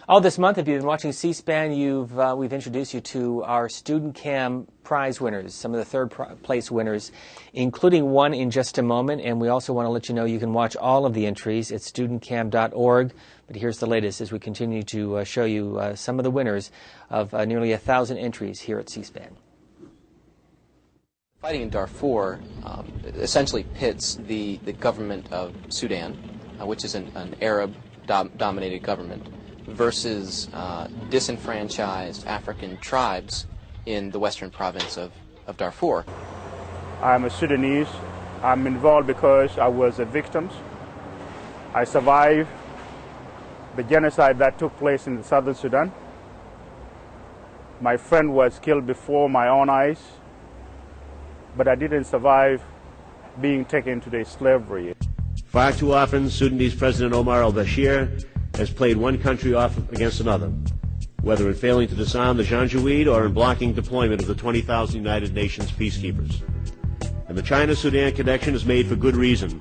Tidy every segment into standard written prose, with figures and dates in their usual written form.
All this month, if you've been watching C-SPAN, we've introduced you to our StudentCam prize winners, some of the third place winners, including one in just a moment. And we also want to let you know you can watch all of the entries at studentcam.org. But here's the latest as we continue to show you some of the winners of nearly 1,000 entries here at C-SPAN. Fighting in Darfur essentially pits the government of Sudan, which is an Arab-dominated government, versus disenfranchised African tribes in the western province of Darfur. I'm a Sudanese. I'm involved because I was a victim. I survived the genocide that took place in southern Sudan. My friend was killed before my own eyes, but I didn't survive being taken to the slavery. Far too often, Sudanese President Omar al-Bashir has played one country off against another, whether in failing to disarm the Janjaweed or in blocking deployment of the 20,000 United Nations peacekeepers. And the China-Sudan connection is made for good reason.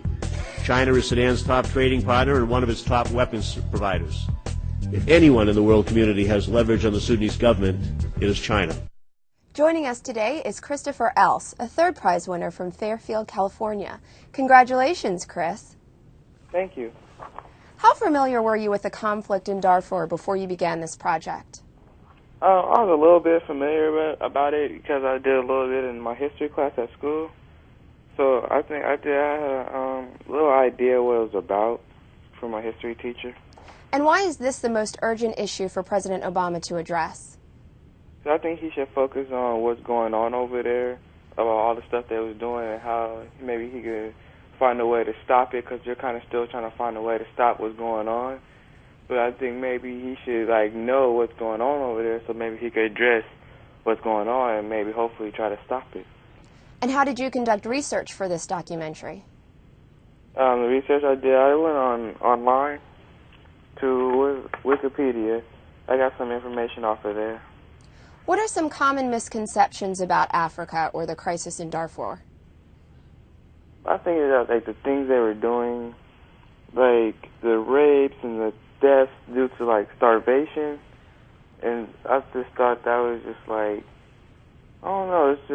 China is Sudan's top trading partner and one of its top weapons providers. If anyone in the world community has leverage on the Sudanese government, it is China. Joining us today is Chris Else, a third prize winner from Fairfield, California. Congratulations, Chris. Thank you. How familiar were you with the conflict in Darfur before you began this project? I was a little bit familiar about it because I did a little bit in my history class at school. So I think I had a little idea what it was about from my history teacher. And why is this the most urgent issue for President Obama to address? So I think he should focus on what's going on over there, about all the stuff they was doing and how maybe he could find a way to stop it, because they're kind of still trying to find a way to stop what's going on. But I think maybe he should know what's going on over there, so maybe he could address what's going on and maybe hopefully try to stop it. And how did you conduct research for this documentary? The research I did, I went online to Wikipedia. I got some information off of there. What are some common misconceptions about Africa or the crisis in Darfur? I think that the things they were doing, like the rapes and the deaths due to starvation, and I just thought that was just I don't know, it's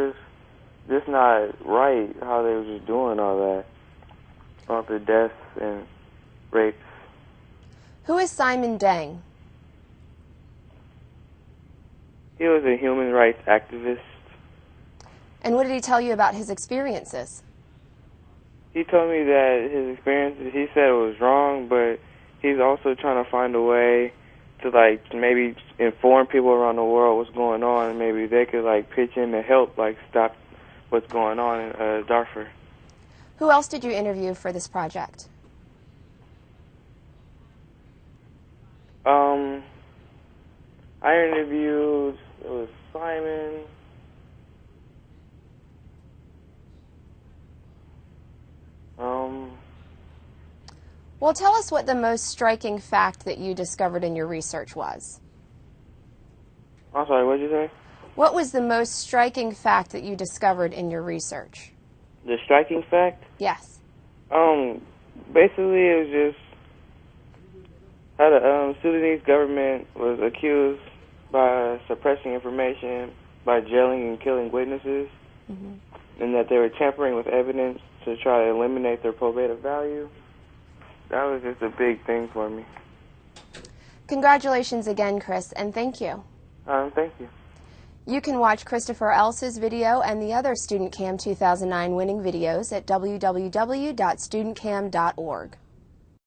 just not right how they were just doing all that, all the deaths and rapes. Who is Simon Deng? He was a human rights activist. And what did he tell you about his experiences? He told me that his experiences, he said it was wrong, but he's also trying to find a way to maybe inform people around the world what's going on, and maybe they could pitch in to help stop what's going on in Darfur. Who else did you interview for this project? I interviewed, it was Simon. Well, tell us what the most striking fact that you discovered in your research was. I'm sorry, what did you say? What was the most striking fact that you discovered in your research? The striking fact? Yes. Basically, it was just how the Sudanese government was accused by suppressing information, by jailing and killing witnesses, and that they were tampering with evidence to try to eliminate their probative value. That was just a big thing for me. Congratulations again, Chris, and thank you. Thank you. You can watch Christopher Else's video and the other StudentCam 2009 winning videos at www.studentcam.org.